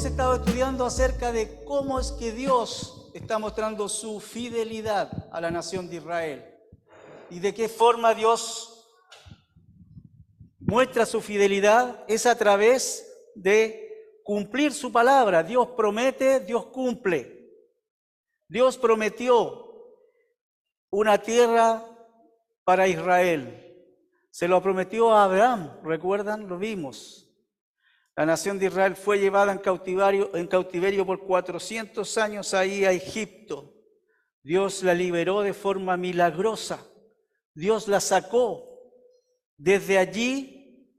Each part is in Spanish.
hemos estado estudiando acerca de cómo es que Dios está mostrando su fidelidad a la nación de Israel y de qué forma Dios muestra su fidelidad es a través de cumplir su palabra. Dios promete, Dios cumple. Dios prometió una tierra para Israel. Se lo prometió a Abraham, ¿recuerdan? Lo vimos. La nación de Israel fue llevada en cautiverio por 400 años ahí a Egipto. Dios la liberó de forma milagrosa. Dios la sacó desde allí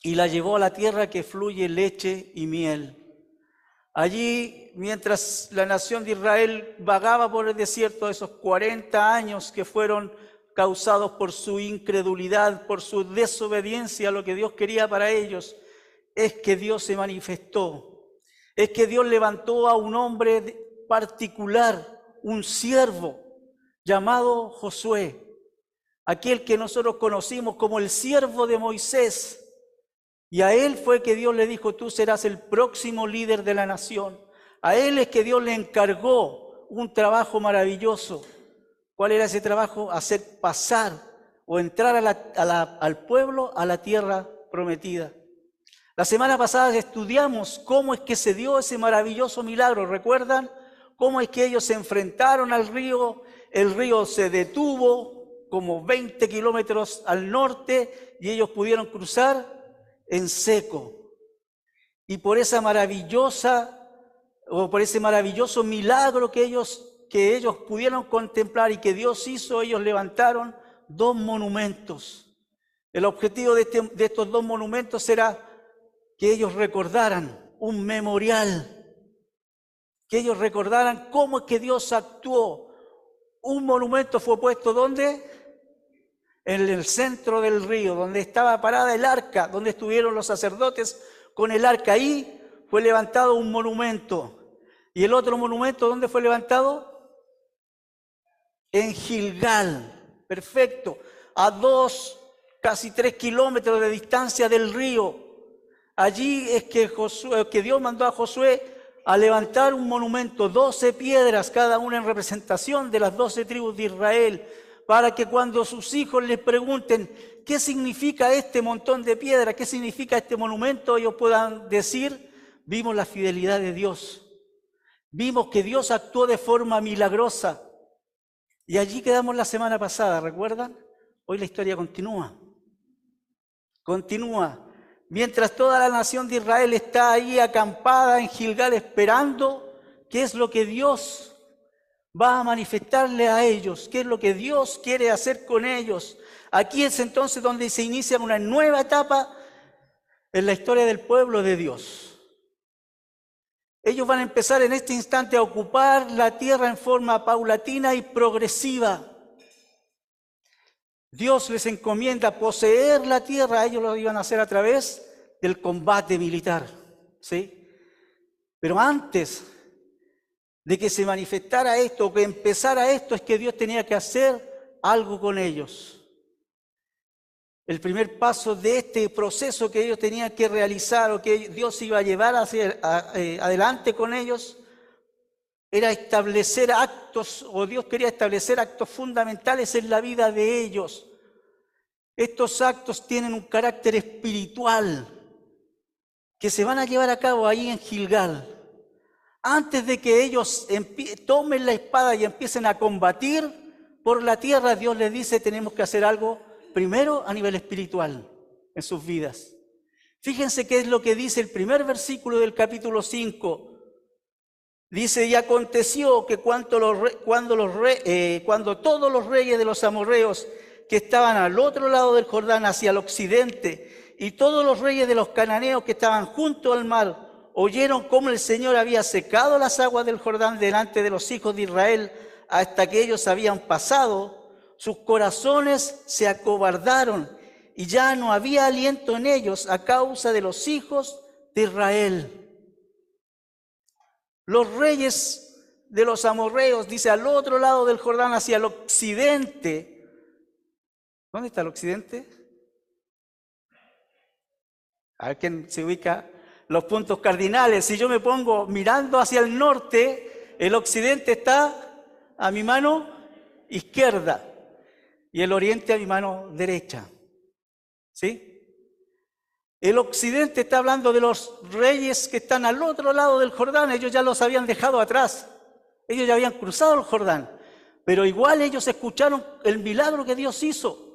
y la llevó a la tierra que fluye leche y miel. Allí, mientras la nación de Israel vagaba por el desierto, esos 40 años que fueron causados por su incredulidad, por su desobediencia a lo que Dios quería para ellos, es que Dios se manifestó, es que Dios levantó a un hombre particular, un siervo llamado Josué, aquel que nosotros conocimos como el siervo de Moisés. Y a él fue que Dios le dijo, tú serás el próximo líder de la nación. A él es que Dios le encargó un trabajo maravilloso. ¿Cuál era ese trabajo? Hacer pasar o entrar al pueblo a la tierra prometida. La semana pasada estudiamos cómo es que se dio ese maravilloso milagro, ¿recuerdan? Cómo es que ellos se enfrentaron al río, el río se detuvo como 20 kilómetros al norte y ellos pudieron cruzar en seco. Y por ese maravilloso milagro que ellos pudieron contemplar y que Dios hizo, ellos levantaron 2 monumentos. El objetivo de estos 2 monumentos era que ellos recordaran un memorial, que ellos recordaran cómo es que Dios actuó. Un monumento fue puesto, ¿dónde? En el centro del río, donde estaba parada el arca, donde estuvieron los sacerdotes con el arca. Ahí fue levantado un monumento. ¿Y el otro monumento dónde fue levantado? En Gilgal. Perfecto. A 2, casi 3 kilómetros de distancia del río. Allí es que Dios mandó a Josué a levantar un monumento, 12 piedras, cada una en representación de las 12 tribus de Israel, para que cuando sus hijos les pregunten qué significa este montón de piedras, qué significa este monumento, ellos puedan decir, vimos la fidelidad de Dios, vimos que Dios actuó de forma milagrosa. Y allí quedamos la semana pasada, ¿recuerdan? Hoy la historia continúa. Mientras toda la nación de Israel está ahí acampada en Gilgal esperando qué es lo que Dios va a manifestarle a ellos, qué es lo que Dios quiere hacer con ellos. Aquí es entonces donde se inicia una nueva etapa en la historia del pueblo de Dios. Ellos van a empezar en este instante a ocupar la tierra en forma paulatina y progresiva. Dios les encomienda poseer la tierra, ellos lo iban a hacer a través del combate militar, ¿sí? Pero antes de que se manifestara esto, o que empezara esto, es que Dios tenía que hacer algo con ellos. El primer paso de este proceso que ellos tenían que realizar, o que Dios iba a llevar adelante con ellos, era establecer actos, o Dios quería establecer actos fundamentales en la vida de ellos. Estos actos tienen un carácter espiritual que se van a llevar a cabo ahí en Gilgal. Antes de que ellos tomen la espada y empiecen a combatir por la tierra, Dios les dice, tenemos que hacer algo primero a nivel espiritual en sus vidas. Fíjense qué es lo que dice el primer versículo del capítulo 5. Dice, y aconteció que cuando todos los reyes de los amorreos que estaban al otro lado del Jordán, hacia el occidente, y todos los reyes de los cananeos que estaban junto al mar, oyeron cómo el Señor había secado las aguas del Jordán delante de los hijos de Israel hasta que ellos habían pasado, sus corazones se acobardaron y ya no había aliento en ellos a causa de los hijos de Israel. Los reyes de los amorreos, dice, al otro lado del Jordán, hacia el occidente. ¿Dónde está el occidente? A ver quién se ubica. los puntos cardinales. Si yo me pongo mirando hacia el norte, el occidente está a mi mano izquierda y el oriente a mi mano derecha. ¿Sí? El occidente está hablando de los reyes que están al otro lado del Jordán. Ellos ya los habían dejado atrás. Ellos ya habían cruzado el Jordán. Pero igual ellos escucharon el milagro que Dios hizo.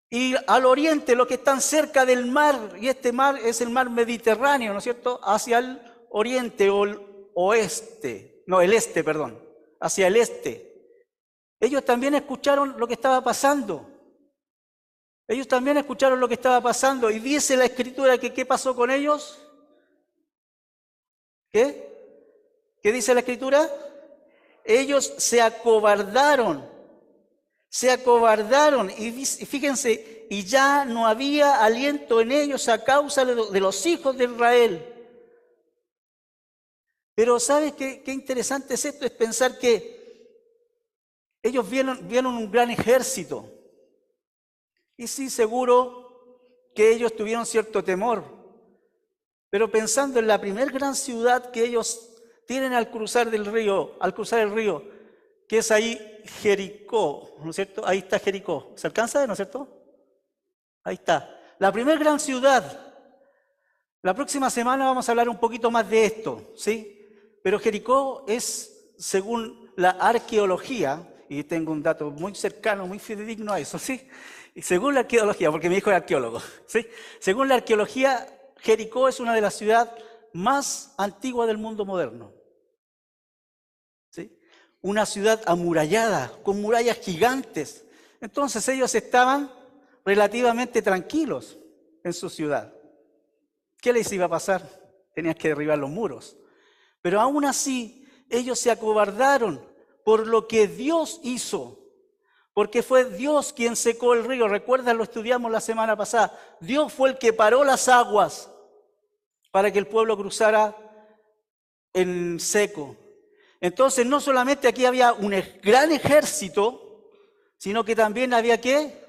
Y al oriente, los que están cerca del mar, y este mar es el mar Mediterráneo, ¿no es cierto? Hacia el oriente o el oeste, no, el este, perdón, hacia el este. Ellos también escucharon lo que estaba pasando. Ellos también escucharon lo que estaba pasando. Y dice la Escritura que ¿qué pasó con ellos? ¿Qué? ¿Qué dice la Escritura? Ellos se acobardaron. Se acobardaron y fíjense, y ya no había aliento en ellos a causa de los hijos de Israel. Pero ¿sabes qué interesante es esto? Es pensar que ellos vieron un gran ejército. Y sí, seguro que ellos tuvieron cierto temor. Pero pensando en la primer gran ciudad que ellos tienen al cruzar el río, que es ahí Jericó, ¿no es cierto? Ahí está Jericó. ¿Se alcanza, no es cierto? Ahí está. La primera gran ciudad. La próxima semana vamos a hablar un poquito más de esto, ¿sí? Pero Jericó es, según la arqueología, y tengo un dato muy cercano, muy fidedigno a eso, ¿sí? Y según la arqueología, porque mi hijo es arqueólogo, ¿sí? Según la arqueología, Jericó es una de las ciudades más antiguas del mundo moderno. ¿Sí? Una ciudad amurallada, con murallas gigantes. Entonces ellos estaban relativamente tranquilos en su ciudad. ¿Qué les iba a pasar? Tenían que derribar los muros. Pero aún así, ellos se acobardaron por lo que Dios hizo. Porque fue Dios quien secó el río. ¿Recuerdan? Lo estudiamos la semana pasada. Dios fue el que paró las aguas para que el pueblo cruzara en seco. Entonces, no solamente aquí había un gran ejército, sino que también había ¿qué?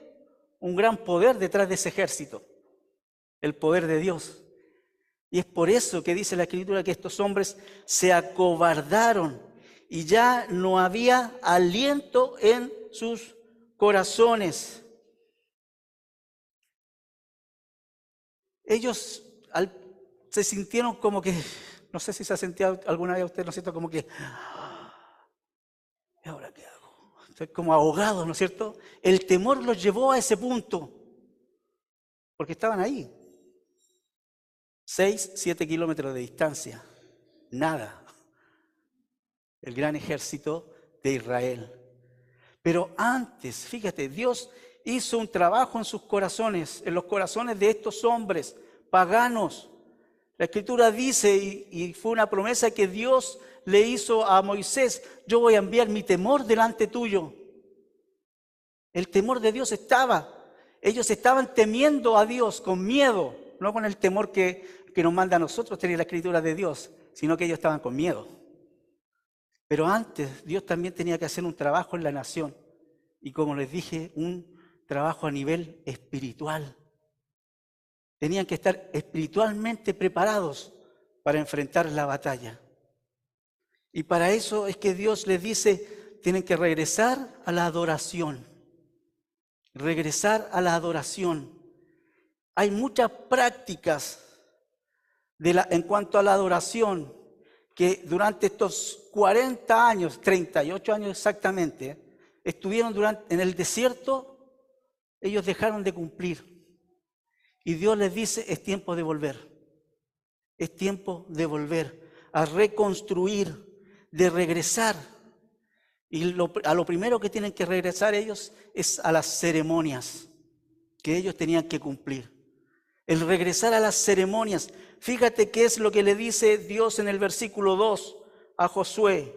Un gran poder detrás de ese ejército. El poder de Dios. Y es por eso que dice la Escritura que estos hombres se acobardaron y ya no había aliento en sus corazones. Ellos se sintieron como que, no sé si se ha sentido alguna vez usted, ¿no es cierto? Como que, ¿y ahora qué hago? Estoy como ahogado, ¿no es cierto? El temor los llevó a ese punto, porque estaban ahí. 6, 7 kilómetros de distancia, nada. El gran ejército de Israel. Pero antes, fíjate, Dios hizo un trabajo en sus corazones, en los corazones de estos hombres paganos. La Escritura dice, y fue una promesa que Dios le hizo a Moisés, yo voy a enviar mi temor delante tuyo. El temor de Dios estaba. Ellos estaban temiendo a Dios con miedo, no con el temor que nos manda a nosotros tener la Escritura de Dios, sino que ellos estaban con miedo. Pero antes Dios también tenía que hacer un trabajo en la nación. Y como les dije, un trabajo a nivel espiritual. Tenían que estar espiritualmente preparados para enfrentar la batalla. Y para eso es que Dios les dice, tienen que regresar a la adoración. Regresar a la adoración. Hay muchas prácticas en cuanto a la adoración que durante estos 40 años, 38 años exactamente, estuvieron en el desierto, ellos dejaron de cumplir. Y Dios les dice, es tiempo de volver. Es tiempo de volver a reconstruir, de regresar. Y a lo primero que tienen que regresar ellos es a las ceremonias que ellos tenían que cumplir. El regresar a las ceremonias. Fíjate qué es lo que le dice Dios en el versículo 2 a Josué.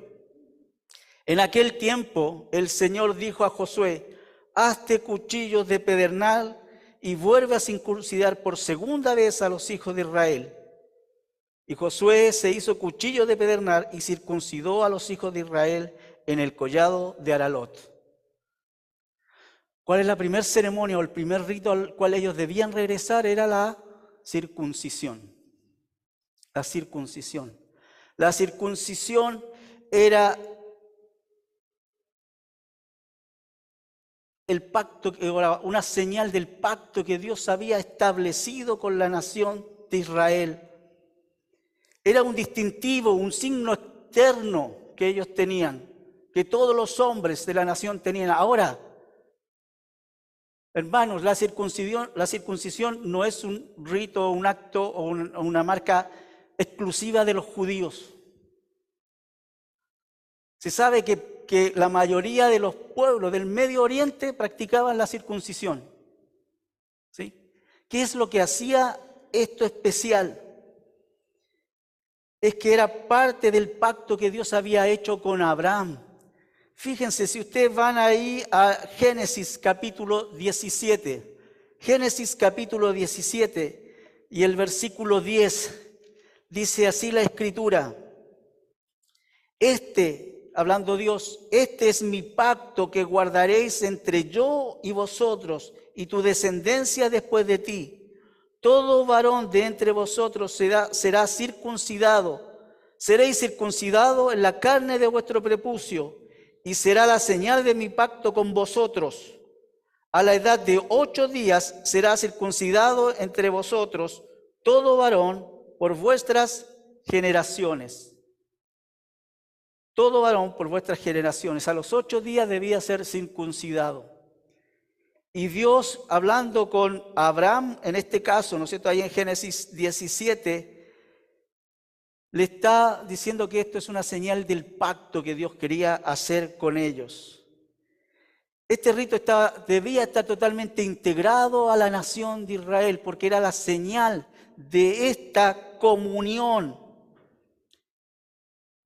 En aquel tiempo el Señor dijo a Josué, hazte cuchillos de pedernal y vuelve a circuncidar por segunda vez a los hijos de Israel. Y Josué se hizo cuchillo de pedernal y circuncidó a los hijos de Israel en el collado de Aralot. ¿Cuál es la primera ceremonia o el primer rito al cual ellos debían regresar? Era la circuncisión. la circuncisión. La circuncisión era el pacto, una señal del pacto que Dios había establecido con la nación de Israel. Era un distintivo, un signo externo que ellos tenían, que todos los hombres de la nación tenían. Ahora, hermanos, la circuncisión no es un rito, un acto o una marca exclusiva de los judíos. Se sabe que la mayoría de los pueblos del Medio Oriente practicaban la circuncisión. ¿Sí? ¿Qué es lo que hacía esto especial? Es que era parte del pacto que Dios había hecho con Abraham. Fíjense, si ustedes van ahí a Génesis capítulo 17, Génesis capítulo 17 y el versículo 10, dice así la Escritura: hablando Dios, este es mi pacto que guardaréis entre yo y vosotros y tu descendencia después de ti. Todo varón de entre vosotros será circuncidado. Seréis circuncidados en la carne de vuestro prepucio, y será la señal de mi pacto con vosotros. A la edad de 8 días será circuncidado entre vosotros todo varón por vuestras generaciones. Todo varón por vuestras generaciones. A los 8 días debía ser circuncidado. Y Dios, hablando con Abraham, en este caso, ¿no es cierto?, ahí en Génesis 17, le está diciendo que esto es una señal del pacto que Dios quería hacer con ellos. Este rito debía estar totalmente integrado a la nación de Israel, porque era la señal de esta comunión,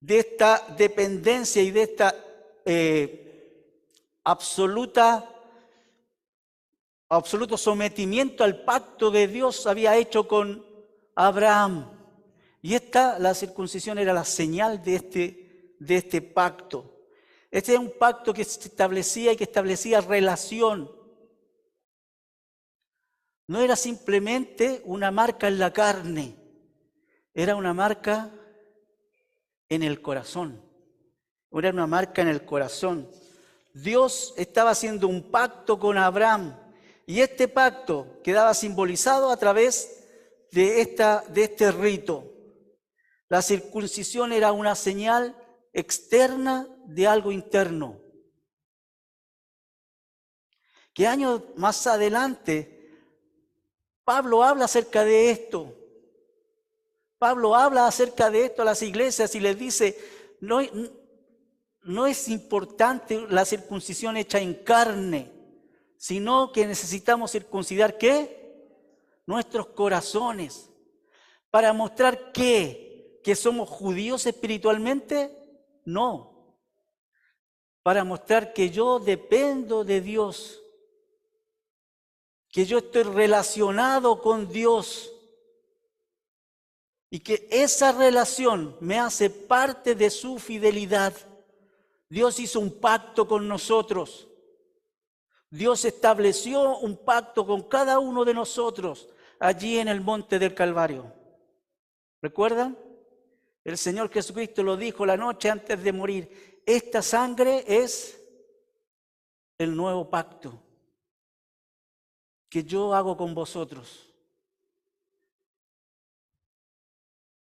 de esta dependencia y de esta absoluto sometimiento al pacto que Dios había hecho con Abraham. Y la circuncisión era la señal de este pacto. Este es un pacto que se establecía y que establecía relación. No era simplemente una marca en la carne, era una marca en el corazón. Era una marca en el corazón. Dios estaba haciendo un pacto con Abraham, y este pacto quedaba simbolizado a través de este rito. La circuncisión era una señal externa de algo interno. Que años más adelante, Pablo habla acerca de esto. Pablo habla acerca de esto a las iglesias y les dice, no es importante la circuncisión hecha en carne, sino que necesitamos circuncidar, ¿qué? Nuestros corazones, para mostrar que somos judíos espiritualmente, no. Para mostrar que yo dependo de Dios, que yo estoy relacionado con Dios y que esa relación me hace parte de su fidelidad. Dios hizo un pacto con nosotros. Dios estableció un pacto con cada uno de nosotros allí en el monte del Calvario. ¿Recuerdan? El Señor Jesucristo lo dijo la noche antes de morir. Esta sangre es el nuevo pacto que yo hago con vosotros.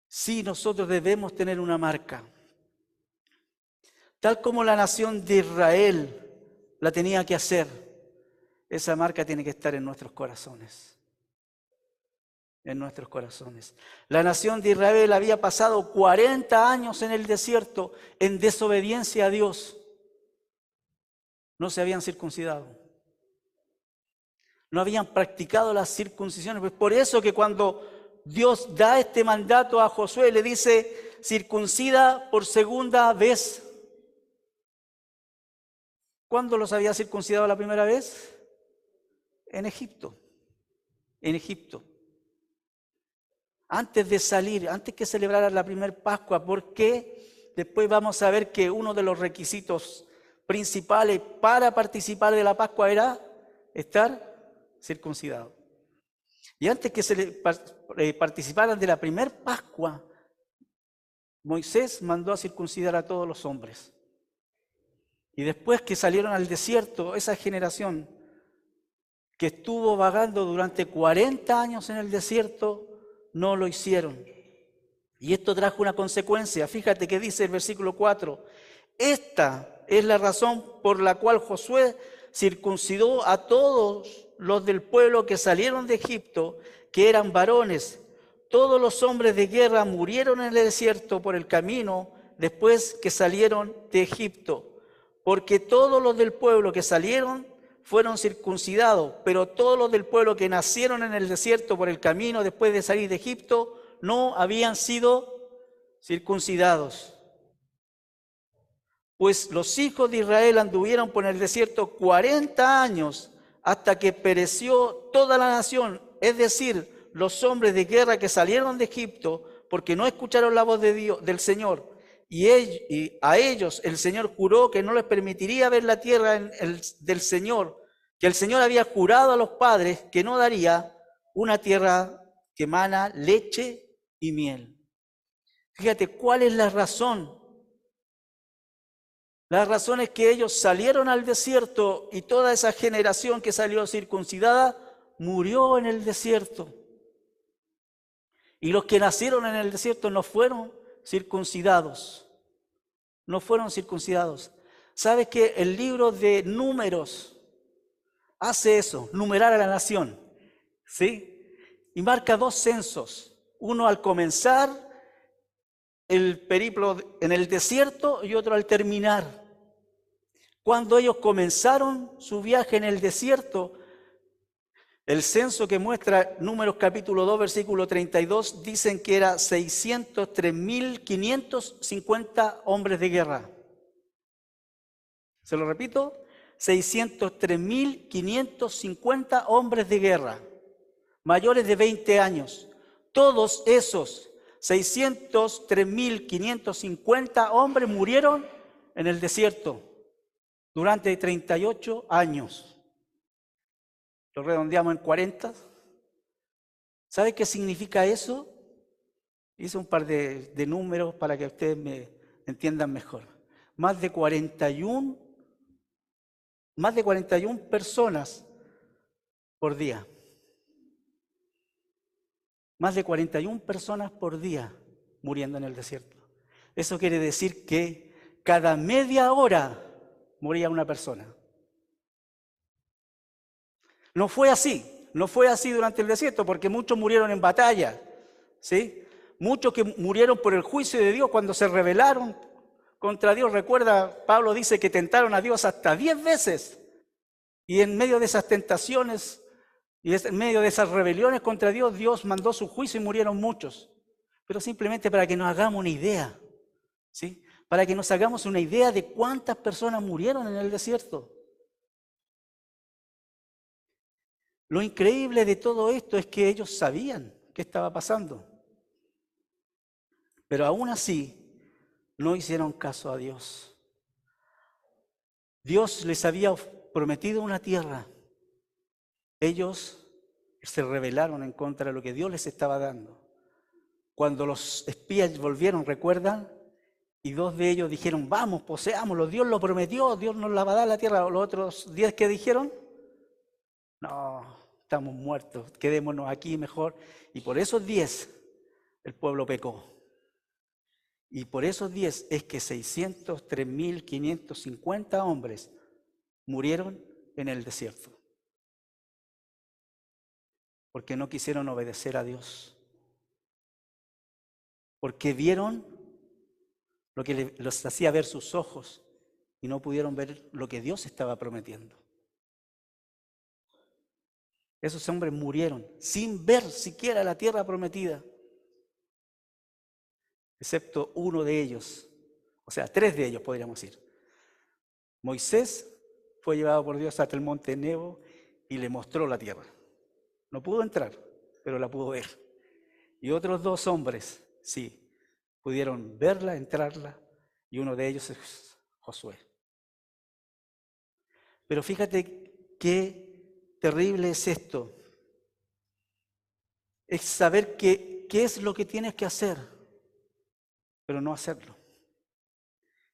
Sí, nosotros debemos tener una marca. Tal como la nación de Israel la tenía que hacer, esa marca tiene que estar en nuestros corazones. En nuestros corazones. La nación de Israel había pasado 40 años en el desierto en desobediencia a Dios. No se habían circuncidado. No habían practicado las circuncisiones. Pues por eso que cuando Dios da este mandato a Josué, le dice, circuncida por segunda vez. ¿Cuándo los había circuncidado la primera vez? En Egipto. En Egipto. Antes de salir, antes que celebraran la primera Pascua, porque después vamos a ver que uno de los requisitos principales para participar de la Pascua era estar circuncidado. Y antes que participaran de la primera Pascua, Moisés mandó a circuncidar a todos los hombres. Y después que salieron al desierto, esa generación que estuvo vagando durante 40 años en el desierto, no lo hicieron. Y esto trajo una consecuencia. Fíjate que dice el versículo 4. Esta es la razón por la cual Josué circuncidó a todos los del pueblo que salieron de Egipto, que eran varones. Todos los hombres de guerra murieron en el desierto por el camino después que salieron de Egipto. Porque todos los del pueblo que salieron fueron circuncidados, pero todos los del pueblo que nacieron en el desierto por el camino después de salir de Egipto no habían sido circuncidados. Pues los hijos de Israel anduvieron por el desierto 40 años hasta que pereció toda la nación, es decir, los hombres de guerra que salieron de Egipto porque no escucharon la voz de Dios, del Señor. Y a ellos el Señor juró que no les permitiría ver la tierra del Señor, que el Señor había jurado a los padres que no daría una tierra que emana leche y miel. Fíjate, ¿cuál es la razón? La razón es que ellos salieron al desierto y toda esa generación que salió circuncidada murió en el desierto. Y los que nacieron en el desierto no fueron circuncidados. No fueron circuncidados. ¿Sabes que el libro de Números hace eso, numerar a la nación? ¿Sí? Y marca 2 censos. Uno al comenzar el periplo en el desierto y otro al terminar. Cuando ellos comenzaron su viaje en el desierto, el censo que muestra Números capítulo 2, versículo 32, dicen que era 603.550 hombres de guerra. Se lo repito, 603.550 hombres de guerra, mayores de 20 años. Todos esos 603.550 hombres murieron en el desierto durante 38 años. Lo redondeamos en 40. ¿Sabe qué significa eso? Hice un par de números para que ustedes me entiendan mejor. Más de 41 personas por día. Más de 41 personas por día muriendo en el desierto. Eso quiere decir que cada media hora moría una persona. No fue así durante el desierto, porque muchos murieron en batalla, ¿sí? Muchos que murieron por el juicio de Dios cuando se rebelaron contra Dios. Recuerda, Pablo dice que tentaron a Dios hasta 10 veces. Y en medio de esas tentaciones y en medio de esas rebeliones contra Dios, Dios mandó su juicio y murieron muchos. Pero simplemente para que nos hagamos una idea, ¿sí? Para que nos hagamos una idea de cuántas personas murieron en el desierto. Lo increíble de todo esto es que ellos sabían qué estaba pasando. Pero aún así, no hicieron caso a Dios. Dios les había prometido una tierra. Ellos se rebelaron en contra de lo que Dios les estaba dando. Cuando los espías volvieron, ¿recuerdan? Y 2 de ellos dijeron, vamos, poseámoslo, Dios lo prometió, Dios nos la va a dar la tierra. Los otros 10 que dijeron, no, estamos muertos, quedémonos aquí mejor. Y por esos 10 el pueblo pecó. Y por esos 10 es que 603.550 hombres murieron en el desierto. Porque no quisieron obedecer a Dios. Porque vieron lo que les hacía ver sus ojos y no pudieron ver lo que Dios estaba prometiendo. Esos hombres murieron sin ver siquiera la tierra prometida. Excepto uno de ellos, o sea, 3 de ellos podríamos decir. Moisés fue llevado por Dios hasta el monte Nebo y le mostró la tierra. No pudo entrar, pero la pudo ver. Y otros 2 hombres, sí, pudieron verla, entrarla, y uno de ellos es Josué. Pero fíjate qué terrible es esto. Es saber qué es lo que tienes que hacer. pero no hacerlo.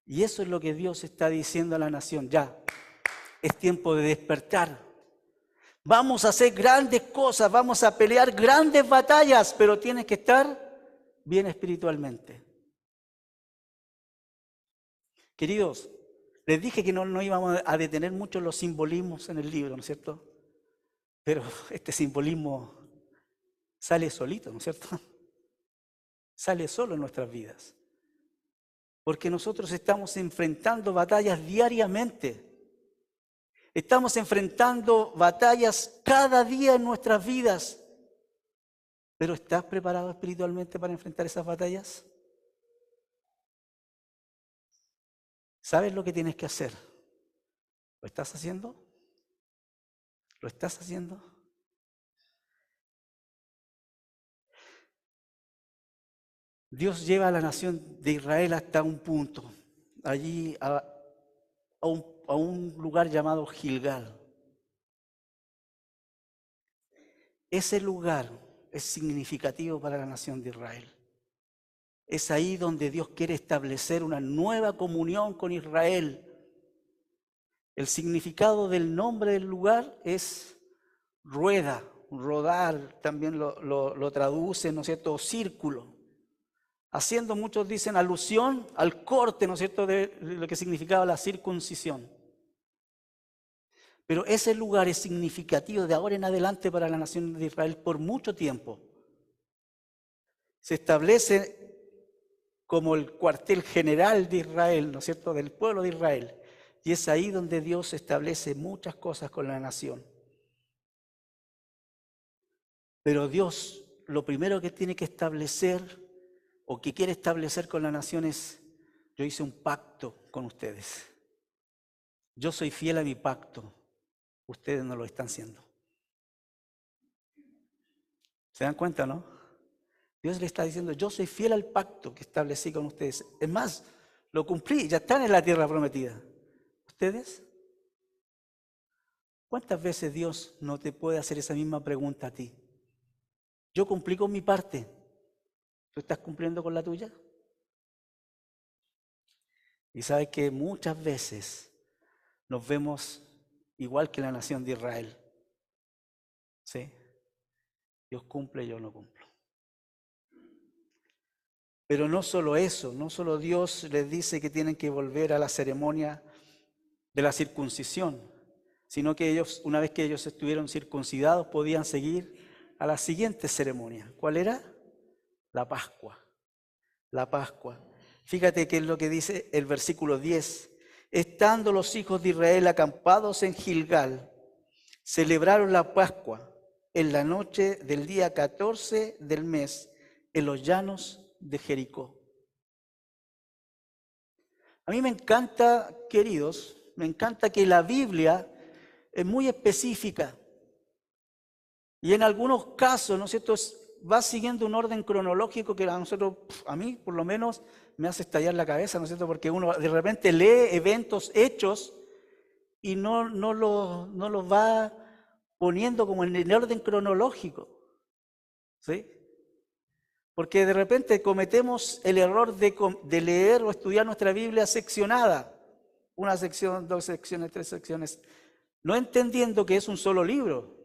Y eso es lo que Dios está diciendo a la nación. Ya, es tiempo de despertar. Vamos a hacer grandes cosas, vamos a pelear grandes batallas, pero tienes que estar bien espiritualmente. Queridos, les dije que no íbamos a detener mucho los simbolismos en el libro, ¿no es cierto? Pero este simbolismo sale solito, ¿no es cierto? Sale solo en nuestras vidas. Porque nosotros estamos enfrentando batallas diariamente. Estamos enfrentando batallas cada día en nuestras vidas. ¿Pero estás preparado espiritualmente para enfrentar esas batallas? ¿Sabes lo que tienes que hacer? ¿Lo estás haciendo? ¿Lo estás haciendo? Dios lleva a la nación de Israel hasta un punto, allí a un lugar llamado Gilgal. Ese lugar es significativo para la nación de Israel. Es ahí donde Dios quiere establecer una nueva comunión con Israel. El significado del nombre del lugar es rueda, rodar, también lo traducen, ¿no es cierto?, círculo. Haciendo, muchos dicen, alusión al corte, ¿no es cierto?, de lo que significaba la circuncisión. Pero ese lugar es significativo de ahora en adelante para la nación de Israel por mucho tiempo. Se establece como el cuartel general de Israel, ¿no es cierto?, del pueblo de Israel. Y es ahí donde Dios establece muchas cosas con la nación. Pero Dios, lo primero que tiene que establecer, o que quiere establecer con la nación es: yo hice un pacto con ustedes. Yo soy fiel a mi pacto. Ustedes no lo están siendo. ¿Se dan cuenta, no? Dios le está diciendo: yo soy fiel al pacto que establecí con ustedes. Es más, lo cumplí, ya están en la tierra prometida. ¿Ustedes? ¿Cuántas veces Dios no te puede hacer esa misma pregunta a ti? Yo cumplí con mi parte. ¿Tú estás cumpliendo con la tuya? Y sabes que muchas veces nos vemos igual que la nación de Israel. ¿Sí? Dios cumple, yo no cumplo. Pero no solo eso, no solo Dios les dice que tienen que volver a la ceremonia de la circuncisión, sino que ellos, una vez que ellos estuvieron circuncidados, podían seguir a la siguiente ceremonia. ¿Cuál era? La Pascua. La Pascua. Fíjate qué es lo que dice el versículo 10. Estando los hijos de Israel acampados en Gilgal, celebraron la Pascua en la noche del día 14 del mes en los llanos de Jericó. A mí me encanta, queridos, me encanta que la Biblia es muy específica y en algunos casos, ¿no es cierto?, va siguiendo un orden cronológico que a mí por lo menos me hace estallar la cabeza, ¿no es cierto?, porque uno de repente lee eventos, hechos y no los va poniendo como en el orden cronológico, ¿sí? Porque de repente cometemos el error de leer o estudiar nuestra Biblia seccionada. Una sección, 2 secciones, 3 secciones. No entendiendo que es un solo libro.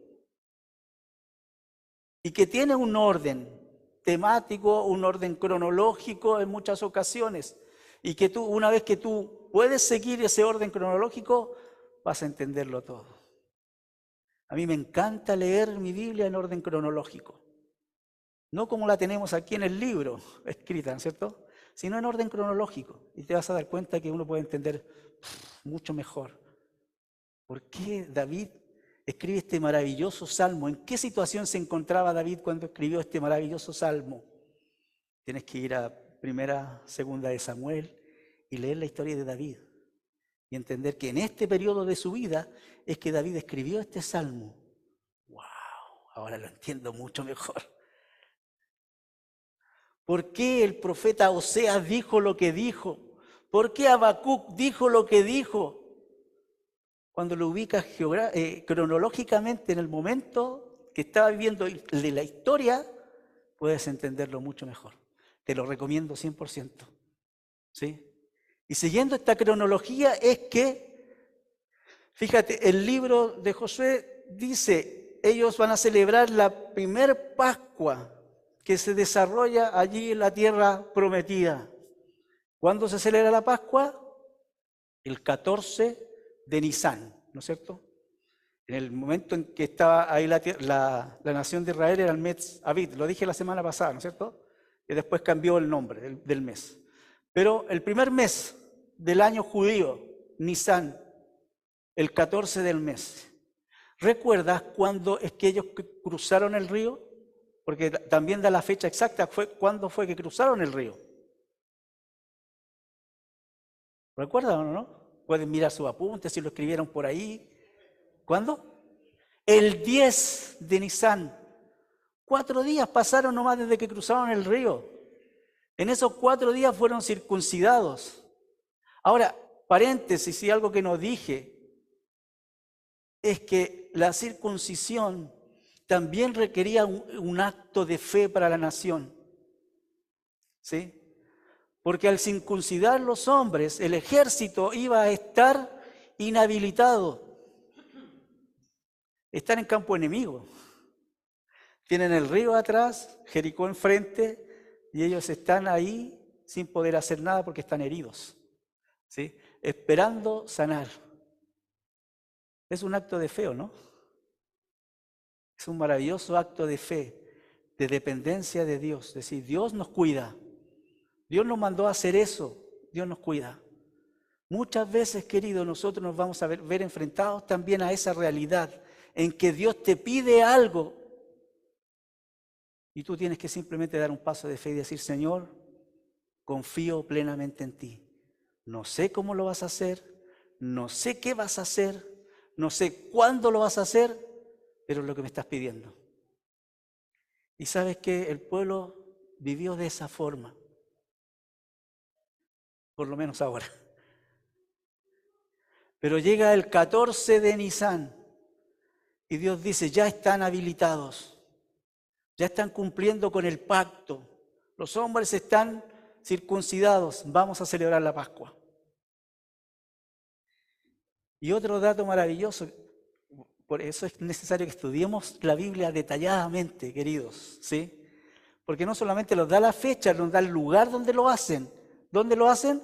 Y que tiene un orden temático, un orden cronológico en muchas ocasiones. Y que tú, una vez que tú puedes seguir ese orden cronológico, vas a entenderlo todo. A mí me encanta leer mi Biblia en orden cronológico. No como la tenemos aquí en el libro, escrita, ¿no es cierto?, sino en orden cronológico. Y te vas a dar cuenta que uno puede entender mucho mejor por qué David escribe este maravilloso salmo. ¿En qué situación se encontraba David cuando escribió este maravilloso salmo? Tienes que ir a primera, segunda de Samuel y leer la historia de David y entender que en este periodo de su vida es que David escribió este salmo. ¡Wow! Ahora lo entiendo mucho mejor. ¿Por qué el profeta Oseas dijo lo que dijo? ¿Por qué Habacuc dijo lo que dijo? Cuando lo ubicas cronológicamente en el momento que estaba viviendo de la historia, puedes entenderlo mucho mejor. Te lo recomiendo 100%. ¿sí? Y siguiendo esta cronología es que, fíjate, el libro de Josué dice, ellos van a celebrar la primer Pascua que se desarrolla allí en la tierra prometida. ¿Cuándo se celebra la Pascua? El 14 de Nisán, ¿no es cierto? En el momento en que estaba ahí la nación de Israel era el mes Abid, lo dije la semana pasada, ¿no es cierto? Y después cambió el nombre del mes. Pero el primer mes del año judío, Nisán, el 14 del mes. ¿Recuerdas cuándo es que ellos cruzaron el río? Porque también da la fecha exacta, cuándo fue que cruzaron el río. ¿Recuerdan o no? Pueden mirar sus apuntes si lo escribieron por ahí. ¿Cuándo? El 10 de Nisán. 4 días pasaron nomás desde que cruzaron el río. En esos 4 días fueron circuncidados. Ahora, paréntesis, y algo que no dije, es que la circuncisión también requería un acto de fe para la nación. ¿Sí? Porque al circuncidar los hombres, el ejército iba a estar inhabilitado. Están en campo enemigo. Tienen el río atrás, Jericó enfrente, y ellos están ahí sin poder hacer nada porque están heridos, ¿sí? Esperando sanar. Es un acto de fe, ¿o no? Es un maravilloso acto de fe, de dependencia de Dios. Es decir, Dios nos cuida. Dios nos mandó a hacer eso. Dios nos cuida. Muchas veces, queridos, nosotros nos vamos a ver enfrentados también a esa realidad en que Dios te pide algo y tú tienes que simplemente dar un paso de fe y decir, Señor, confío plenamente en ti. No sé cómo lo vas a hacer, no sé qué vas a hacer, no sé cuándo lo vas a hacer, pero es lo que me estás pidiendo. Y sabes que el pueblo vivió de esa forma, por lo menos ahora. Pero llega el 14 de Nisán y Dios dice, ya están habilitados, ya están cumpliendo con el pacto, los hombres están circuncidados, vamos a celebrar la Pascua. Y otro dato maravilloso, por eso es necesario que estudiemos la Biblia detalladamente, queridos, ¿sí? Porque no solamente nos da la fecha, nos da el lugar donde lo hacen. ¿Dónde lo hacen?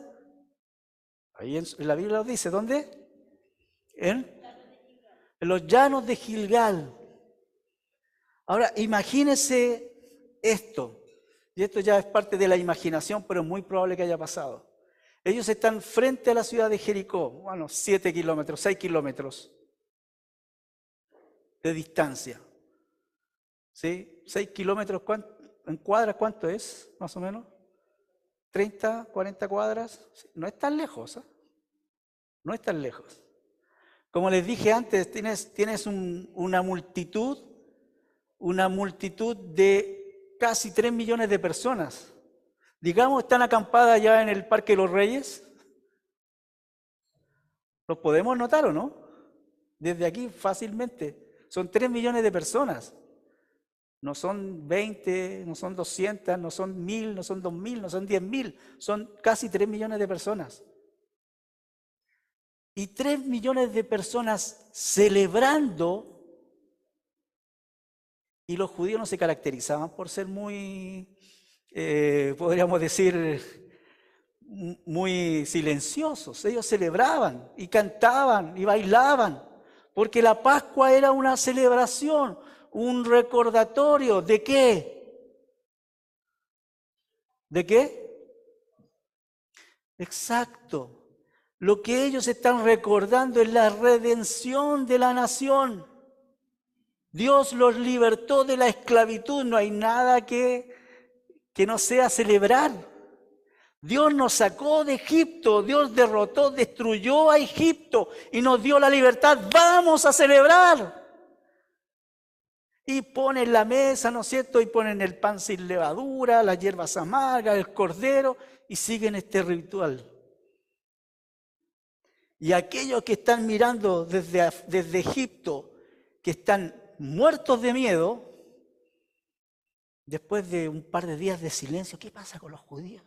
Ahí en la Biblia lo dice, ¿dónde? En los llanos de Gilgal. Ahora, imagínense esto, y esto ya es parte de la imaginación, pero es muy probable que haya pasado. Ellos están frente a la ciudad de Jericó, bueno, 7 kilómetros, 6 kilómetros de distancia. ¿Sí? 6 kilómetros, ¿en cuadras cuánto es, más o menos? 30, 40 cuadras. No es tan lejos, ¿eh? No es tan lejos. Como les dije antes, tienes una multitud de casi 3 millones de personas. Digamos, están acampadas ya en el Parque de los Reyes. ¿Los podemos notar o no? Desde aquí fácilmente. Son 3 millones de personas. No son 20, no son 200, no son 1000, no son 2000, no son 10.000. Son casi 3 millones de personas. Y 3 millones de personas celebrando. Y los judíos no se caracterizaban por ser muy, podríamos decir, muy silenciosos. Ellos celebraban y cantaban y bailaban, porque la Pascua era una celebración, un recordatorio. ¿De qué? ¿De qué? Exacto. Lo que ellos están recordando es la redención de la nación. Dios los libertó de la esclavitud. No hay nada que no sea celebrar. Dios nos sacó de Egipto, Dios derrotó, destruyó a Egipto y nos dio la libertad. ¡Vamos a celebrar! Y ponen la mesa, ¿no es cierto? Y ponen el pan sin levadura, las hierbas amargas, el cordero, y siguen este ritual. Y aquellos que están mirando desde Egipto, que están muertos de miedo, después de un par de días de silencio, ¿qué pasa con los judíos?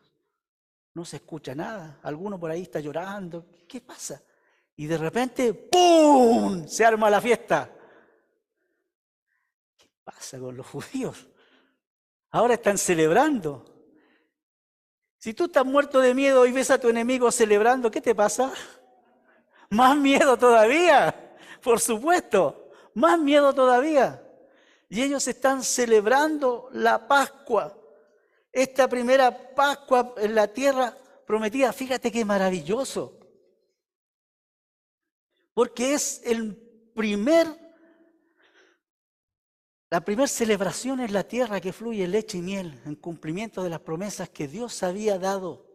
No se escucha nada. Alguno por ahí está llorando. ¿Qué pasa? Y de repente, ¡pum!, se arma la fiesta. ¿Qué pasa con los judíos? Ahora están celebrando. Si tú estás muerto de miedo y ves a tu enemigo celebrando, ¿qué te pasa? Más miedo todavía, por supuesto, más miedo todavía. Y ellos están celebrando la Pascua, esta primera Pascua en la tierra prometida. Fíjate qué maravilloso, porque es la primera celebración en la tierra que fluye leche y miel, en cumplimiento de las promesas que Dios había dado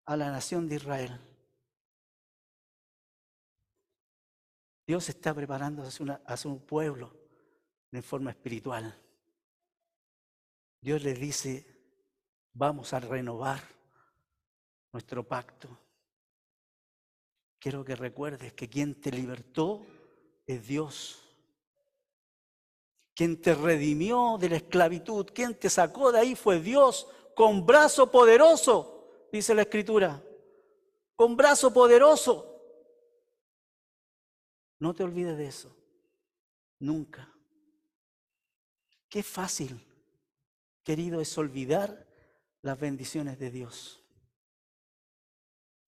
a la nación de Israel. Dios está preparando a su pueblo de forma espiritual. Dios les dice, vamos a renovar nuestro pacto. Quiero que recuerdes que quien te libertó es Dios. Quien te redimió de la esclavitud, quien te sacó de ahí fue Dios, con brazo poderoso, dice la Escritura. Con brazo poderoso. No te olvides de eso. Nunca. Qué fácil, querido, es olvidar las bendiciones de Dios.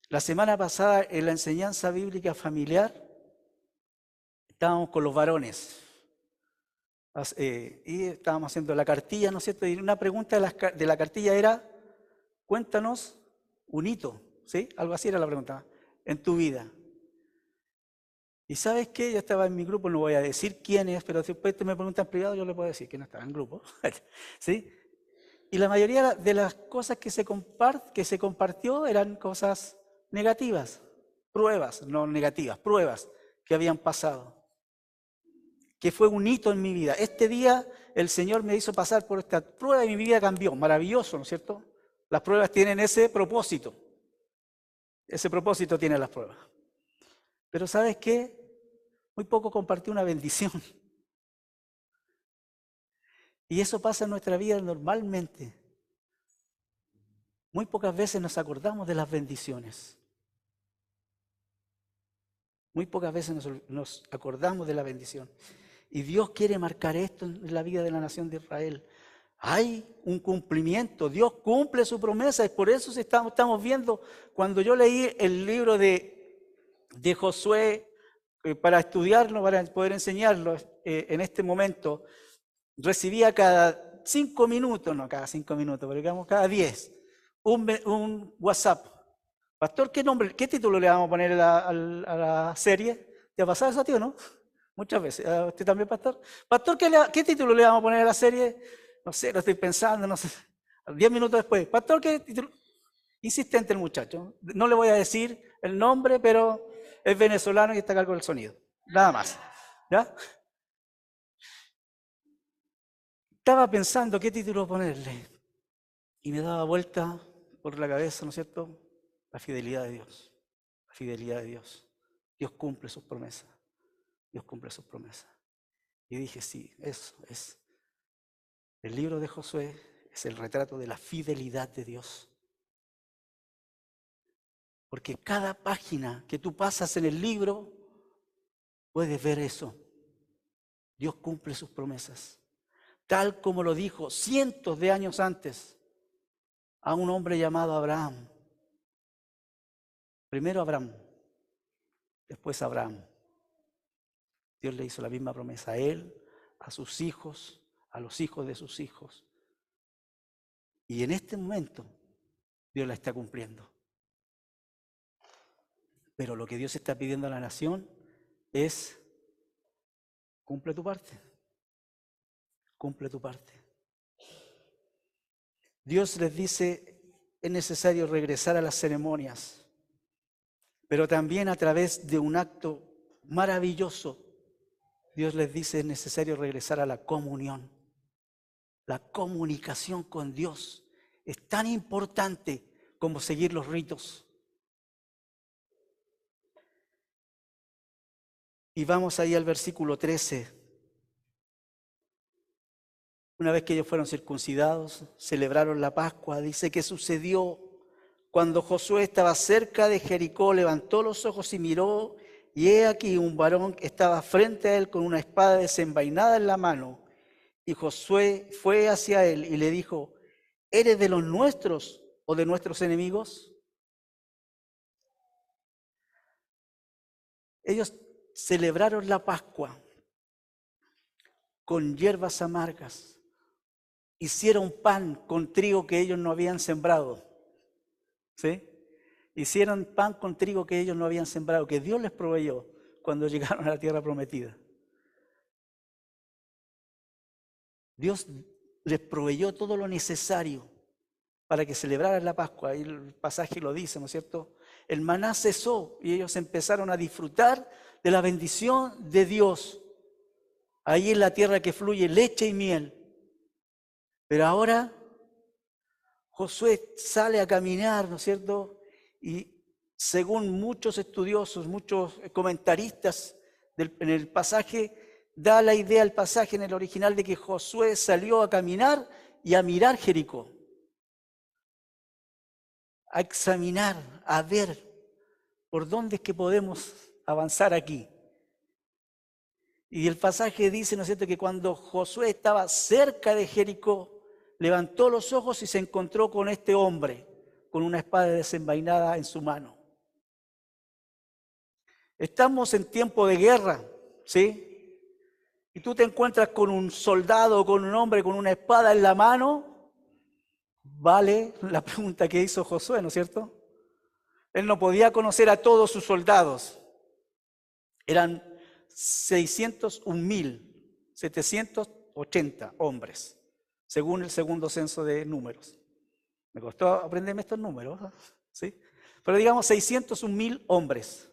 La semana pasada en la enseñanza bíblica familiar estábamos con los varones y estábamos haciendo la cartilla, ¿no es cierto? Y una pregunta de la cartilla era, cuéntanos un hito, ¿sí? Algo así era la pregunta, en tu vida. Y ¿sabes qué? Yo estaba en mi grupo, no voy a decir quién es, pero si después te me preguntan en privado, yo le puedo decir que no estaba en grupo, ¿sí? Y la mayoría de las cosas que se compartió eran cosas negativas, pruebas, no negativas, pruebas que habían pasado, que fue un hito en mi vida. Este día el Señor me hizo pasar por esta prueba y mi vida cambió, maravilloso, ¿no es cierto? Las pruebas tienen ese propósito tienen las pruebas. Pero ¿sabes qué? Muy poco compartí una bendición. Y eso pasa en nuestra vida normalmente. Muy pocas veces nos acordamos de las bendiciones. Muy pocas veces nos acordamos de la bendición. Y Dios quiere marcar esto en la vida de la nación de Israel. Hay un cumplimiento, Dios cumple su promesa, y por eso estamos viendo, cuando yo leí el libro de Josué, para estudiarlo, para poder enseñarlo en este momento, recibía cada 5 minutos, no cada 5 minutos, pero digamos cada 10, un WhatsApp. Pastor, ¿qué título le vamos a poner a la serie? ¿Te ha pasado eso a ti o no? Muchas veces. ¿A usted también, pastor? Pastor, ¿qué título le vamos a poner a la serie? No sé, lo estoy pensando, no sé. 10 minutos después. Pastor, ¿qué título? Insistente el muchacho. No le voy a decir el nombre, pero es venezolano y está a cargo del sonido. Nada más. ¿Ya? Estaba pensando qué título ponerle. Y me daba vuelta por la cabeza, ¿no es cierto? La fidelidad de Dios. La fidelidad de Dios. Dios cumple sus promesas. Dios cumple sus promesas. Y dije, sí, eso es. El libro de Josué es el retrato de la fidelidad de Dios. Porque cada página que tú pasas en el libro, puedes ver eso. Dios cumple sus promesas. Tal como lo dijo cientos de años antes a un hombre llamado Abraham. Primero Abraham, después Abraham. Dios le hizo la misma promesa a él, a sus hijos, a los hijos de sus hijos. Y en este momento, Dios la está cumpliendo. Pero lo que Dios está pidiendo a la nación es, cumple tu parte. Cumple tu parte. Dios les dice, es necesario regresar a las ceremonias, pero también a través de un acto maravilloso, Dios les dice, es necesario regresar a la comunión. La comunicación con Dios es tan importante como seguir los ritos. Y vamos ahí al versículo 13. Una vez que ellos fueron circuncidados, celebraron la Pascua, dice que sucedió Cuando Josué estaba cerca de Jericó, levantó los ojos y miró, y he aquí un varón que estaba frente a él con una espada desenvainada en la mano. Y Josué fue hacia él y le dijo, ¿eres de los nuestros o de nuestros enemigos? Ellos celebraron la Pascua con hierbas amargas. Hicieron pan con trigo que ellos no habían sembrado. ¿Sí? Hicieron pan con trigo que ellos no habían sembrado, que Dios les proveyó cuando llegaron a la tierra prometida. Dios les proveyó todo lo necesario para que celebraran la Pascua. Y el pasaje lo dice, ¿no es cierto? El maná cesó y ellos empezaron a disfrutar de la bendición de Dios. Ahí en la tierra que fluye leche y miel. Pero ahora Josué sale a caminar, ¿no es cierto? Y según muchos estudiosos, muchos comentaristas en el pasaje, da la idea el pasaje en el original de que Josué salió a caminar y a mirar Jericó. A examinar, a ver por dónde es que podemos avanzar aquí. Y el pasaje dice, ¿no es cierto?, que cuando Josué estaba cerca de Jericó, levantó los ojos y se encontró con este hombre, con una espada desenvainada en su mano. Estamos en tiempo de guerra, ¿sí? Y tú te encuentras con un soldado, con un hombre con una espada en la mano, vale la pregunta que hizo Josué, ¿no es cierto? Él no podía conocer a todos sus soldados. Eran 601.780 hombres, según el segundo censo de números. Me costó aprenderme estos números, ¿sí? Pero digamos 601.000 hombres.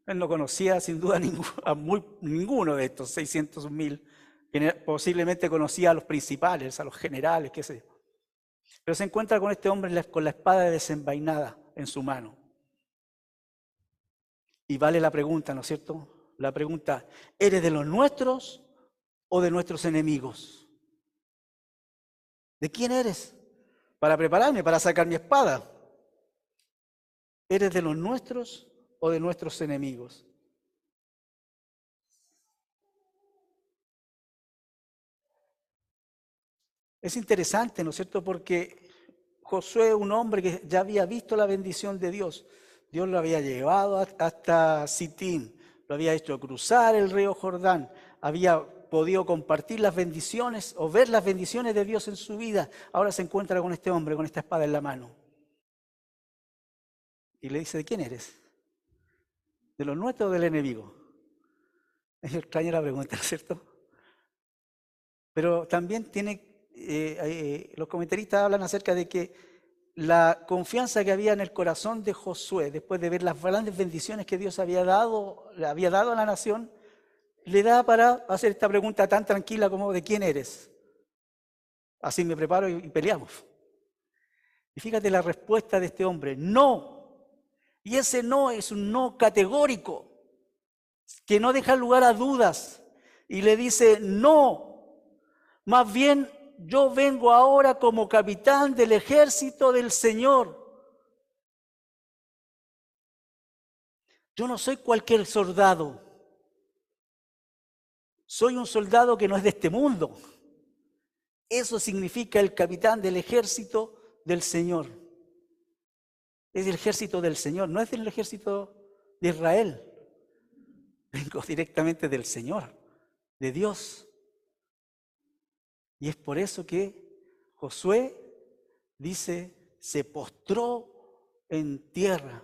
Él no conocía sin duda ninguno de estos 601.000. Posiblemente conocía a los principales, a los generales, qué sé yo. Pero se encuentra con este hombre con la espada desenvainada en su mano. Y vale la pregunta, ¿no es cierto? La pregunta, ¿eres de los nuestros o de nuestros enemigos? ¿De quién eres? Para prepararme, para sacar mi espada. ¿Eres de los nuestros o de nuestros enemigos? Es interesante, ¿no es cierto? Porque Josué, un hombre que ya había visto la bendición de Dios, Dios lo había llevado hasta Sitín, lo había hecho cruzar el río Jordán, había podido compartir las bendiciones o ver las bendiciones de Dios en su vida. Ahora se encuentra con este hombre, con esta espada en la mano. Y le dice, ¿de quién eres? ¿De los nuestros o del enemigo? Es extraña la pregunta, ¿no es cierto? Pero también los comentaristas hablan acerca de que la confianza que había en el corazón de Josué, después de ver las grandes bendiciones que Dios le había dado a la nación, le da para hacer esta pregunta tan tranquila como ¿de quién eres? Así me preparo y peleamos. Y fíjate la respuesta de este hombre, no. Y ese no es un no categórico, que no deja lugar a dudas. Y le dice, no, más bien yo vengo ahora como capitán del ejército del Señor. Yo no soy cualquier soldado. Soy un soldado que no es de este mundo. Eso significa el capitán del ejército del Señor. Es el ejército del Señor, no es del ejército de Israel. Vengo directamente del Señor, de Dios. Y es por eso que Josué dice, se postró en tierra.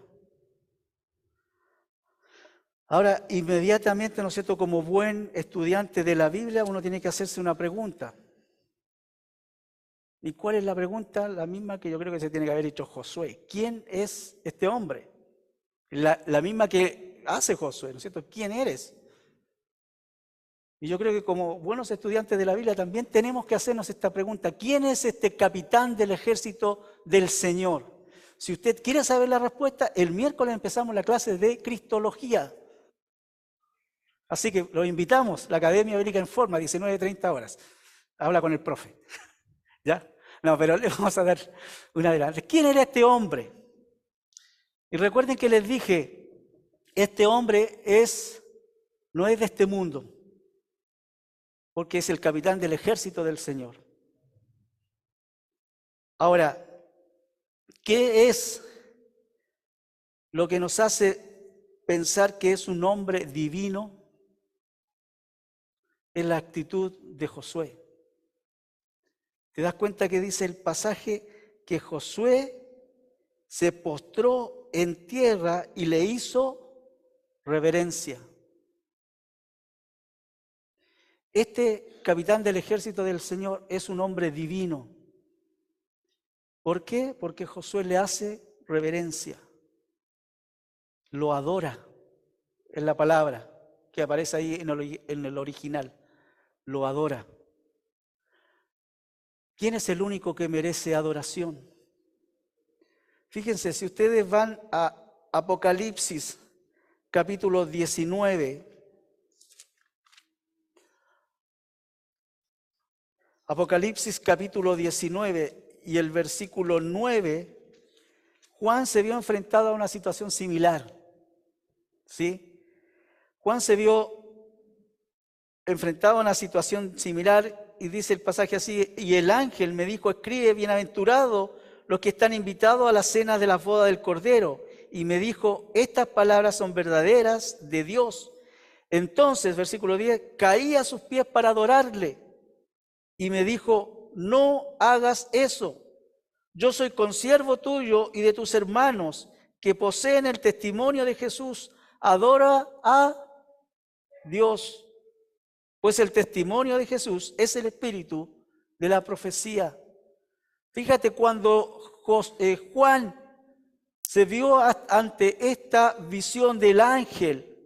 Ahora, inmediatamente, ¿no es cierto?, como buen estudiante de la Biblia, uno tiene que hacerse una pregunta. ¿Y cuál es la pregunta? La misma que yo creo que se tiene que haber hecho Josué. ¿Quién es este hombre? La misma que hace Josué, ¿no es cierto? ¿Quién eres? Y yo creo que como buenos estudiantes de la Biblia también tenemos que hacernos esta pregunta. ¿Quién es este capitán del ejército del Señor? Si usted quiere saber la respuesta, el miércoles empezamos la clase de Cristología. Así que los invitamos, la Academia Bíblica en Forma, 19:30 horas. Habla con el profe. ¿Ya? No, pero le vamos a dar una adelante. ¿Quién era este hombre? Y recuerden que les dije, este hombre no es de este mundo, porque es el capitán del ejército del Señor. Ahora, ¿qué es lo que nos hace pensar que es un hombre divino? Es la actitud de Josué. ¿Te das cuenta que dice el pasaje que Josué se postró en tierra y le hizo reverencia? Este capitán del ejército del Señor es un hombre divino. ¿Por qué? Porque Josué le hace reverencia, lo adora, es la palabra que aparece ahí en el original, lo adora. ¿Quién es el único que merece adoración? Fíjense, si ustedes van a Apocalipsis capítulo 19, Apocalipsis capítulo 19 y el versículo 9, Juan se vio enfrentado a una situación similar, ¿sí? Juan se vio enfrentado a una situación similar y dice el pasaje así: y el ángel me dijo, escribe, bienaventurados los que están invitados a la cena de la boda del Cordero. Y me dijo, estas palabras son verdaderas de Dios. Entonces, versículo 10, caí a sus pies para adorarle. Y me dijo, no hagas eso. Yo soy consiervo tuyo y de tus hermanos que poseen el testimonio de Jesús. Adora a Dios. Pues el testimonio de Jesús es el espíritu de la profecía. Fíjate, cuando Juan se vio ante esta visión del ángel,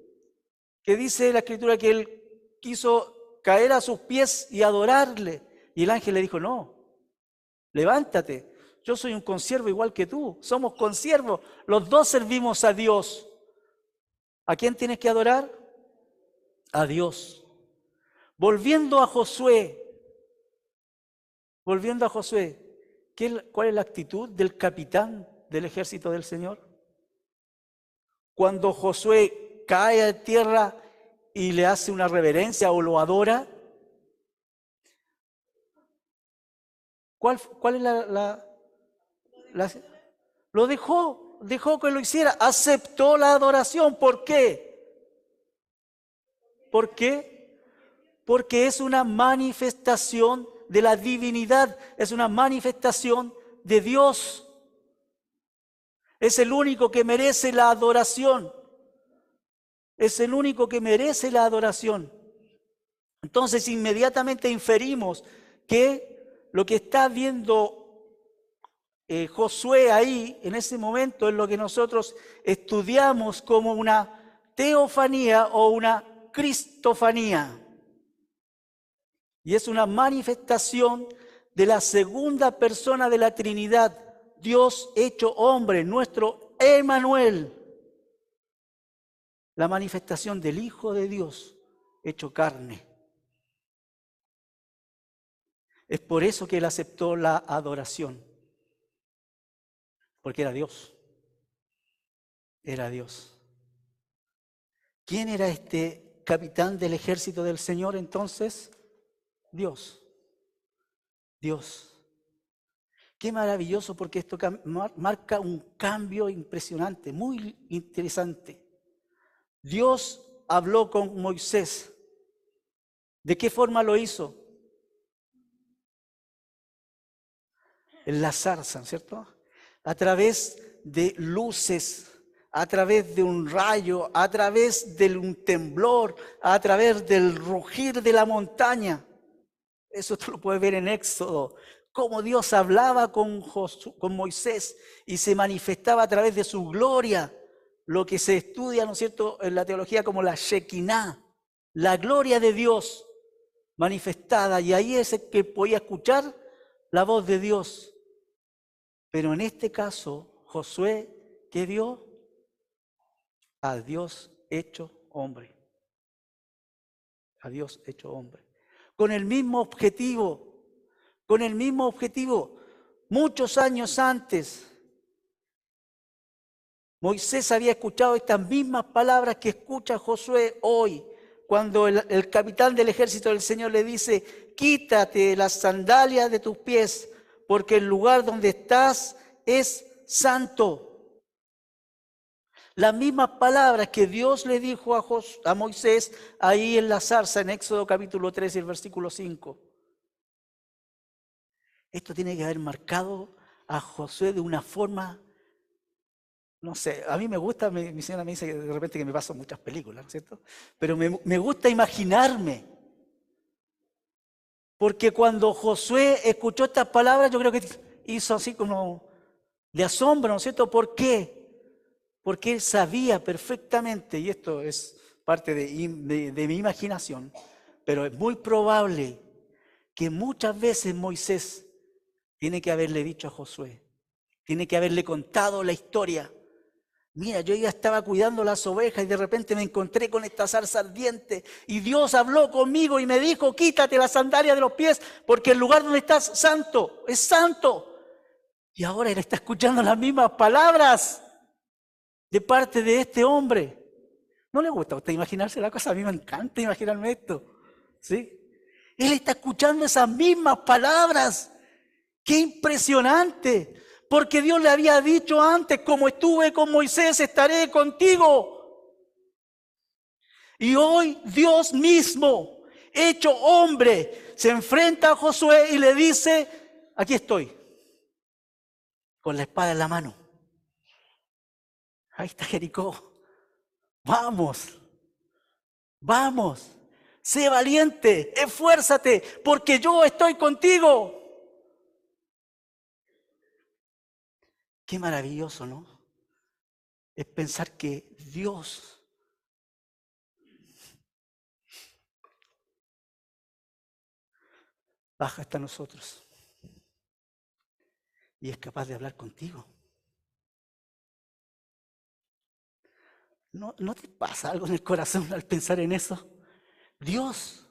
que dice la Escritura que él quiso caer a sus pies y adorarle, y el ángel le dijo, no, levántate, yo soy un consiervo igual que tú, somos consiervos, los dos servimos a Dios. ¿A quién tienes que adorar? A Dios. Volviendo a Josué, ¿cuál es la actitud del capitán del ejército del Señor? Cuando Josué cae a tierra y le hace una reverencia o lo adora, ¿cuál es lo dejó que lo hiciera, aceptó la adoración? ¿Por qué? ¿Por qué? Porque es una manifestación de la divinidad, es una manifestación de Dios. Es el único que merece la adoración. Es el único que merece la adoración. Entonces inmediatamente inferimos que lo que está viendo Josué ahí, en ese momento, es lo que nosotros estudiamos como una teofanía o una cristofanía. Y es una manifestación de la segunda persona de la Trinidad, Dios hecho hombre, nuestro Emmanuel. La manifestación del Hijo de Dios hecho carne. Es por eso que él aceptó la adoración. Porque era Dios. Era Dios. ¿Quién era este capitán del ejército del Señor entonces? Dios. Dios. Qué maravilloso, porque esto marca un cambio impresionante, muy interesante. Dios habló con Moisés. ¿De qué forma lo hizo? En la zarza, ¿cierto? A través de luces, a través de un rayo, a través de un temblor, a través del rugir de la montaña. Eso tú lo puedes ver en Éxodo, cómo Dios hablaba con Moisés y se manifestaba a través de su gloria, lo que se estudia, ¿no es cierto?, en la teología como la Shekinah, la gloria de Dios manifestada, y ahí es el que podía escuchar la voz de Dios. Pero en este caso, Josué, ¿qué vio? A Dios hecho hombre. A Dios hecho hombre. Con el mismo objetivo. Muchos años antes, Moisés había escuchado estas mismas palabras que escucha Josué hoy, cuando el capitán del ejército del Señor le dice: quítate las sandalias de tus pies, porque el lugar donde estás es santo. Las mismas palabras que Dios le dijo a Moisés ahí en la zarza, en Éxodo capítulo 3 y el versículo 5. Esto tiene que haber marcado a Josué de una forma, no sé, a mí me gusta, mi señora me dice que de repente que me paso muchas películas, ¿no es cierto? Pero me gusta imaginarme. Porque cuando Josué escuchó estas palabras, yo creo que hizo así como de asombro, ¿no es cierto? ¿Por qué? Porque él sabía perfectamente, y esto es parte de mi imaginación, pero es muy probable que muchas veces Moisés tiene que haberle dicho a Josué, tiene que haberle contado la historia. Mira, yo ya estaba cuidando las ovejas y de repente me encontré con esta zarza ardiente y Dios habló conmigo y me dijo: quítate las sandalias de los pies porque el lugar donde estás santo, es santo. Y ahora él está escuchando las mismas palabras de parte de este hombre. ¿No le gusta a usted imaginarse la cosa? A mí me encanta imaginarme esto, ¿sí? Él está escuchando esas mismas palabras. ¡Qué impresionante! Porque Dios le había dicho antes: como estuve con Moisés, estaré contigo. Y hoy Dios mismo, hecho hombre, se enfrenta a Josué y le dice: aquí estoy, con la espada en la mano. Ahí está Jericó. Vamos, vamos, sé valiente, esfuérzate, porque yo estoy contigo. Qué maravilloso, ¿no? Es pensar que Dios baja hasta nosotros y es capaz de hablar contigo. ¿No te pasa algo en el corazón al pensar en eso? Dios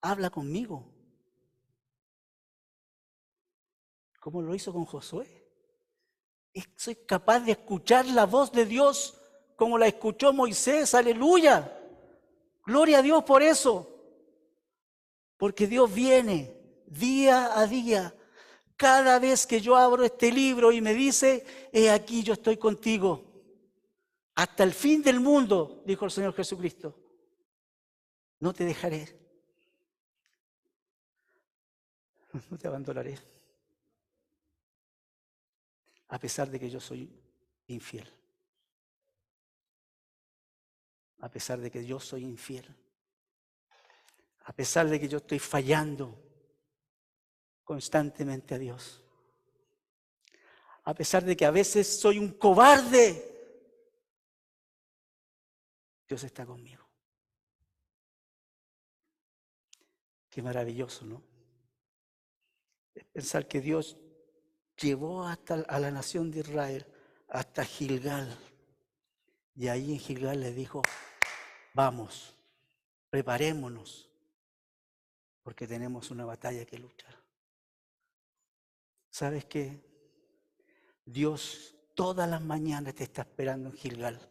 habla conmigo, como lo hizo con Josué. Soy capaz de escuchar la voz de Dios como la escuchó Moisés. ¡Aleluya! Gloria a Dios por eso. Porque Dios viene día a día. Cada vez que yo abro este libro y me dice: he aquí, yo estoy contigo. Hasta el fin del mundo, dijo el Señor Jesucristo. No te dejaré. No te abandonaré. A pesar de que yo soy infiel. A pesar de que yo soy infiel. A pesar de que yo estoy fallando constantemente a Dios. A pesar de que a veces soy un cobarde, Dios está conmigo. Qué maravilloso, ¿no? Es pensar que Dios llevó a la nación de Israel hasta Gilgal. Y ahí en Gilgal le dijo: vamos, preparémonos, porque tenemos una batalla que luchar. ¿Sabes qué? Dios todas las mañanas te está esperando en Gilgal.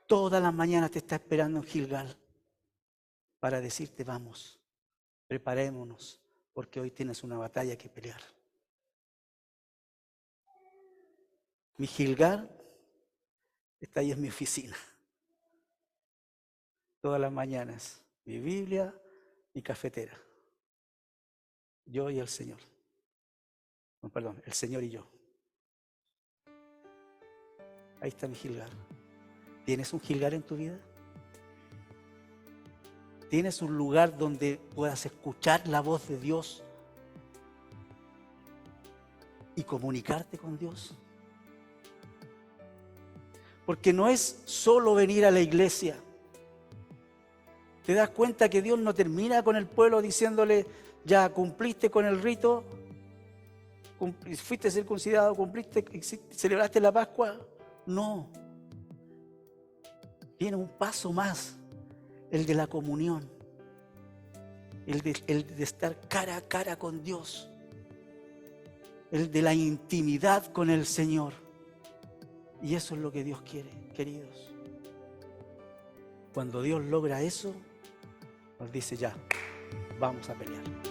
Todas las mañanas te está esperando en Gilgal para decirte: vamos, preparémonos, porque hoy tienes una batalla que pelear. Mi Gilgal está ahí en mi oficina. Todas las mañanas, mi Biblia, mi cafetera. Yo y el Señor. No, perdón, el Señor y yo. Ahí está mi Gilgal. ¿Tienes un Gilgal en tu vida? ¿Tienes un lugar donde puedas escuchar la voz de Dios y comunicarte con Dios? Porque no es solo venir a la iglesia. ¿Te das cuenta que Dios no termina con el pueblo diciéndole: ya cumpliste con el rito, fuiste circuncidado, cumpliste, celebraste la Pascua? No. Viene un paso más, el de la comunión, el de estar cara a cara con Dios, el de la intimidad con el Señor. Y eso es lo que Dios quiere, queridos. Cuando Dios logra eso, nos dice ya, vamos a pelear.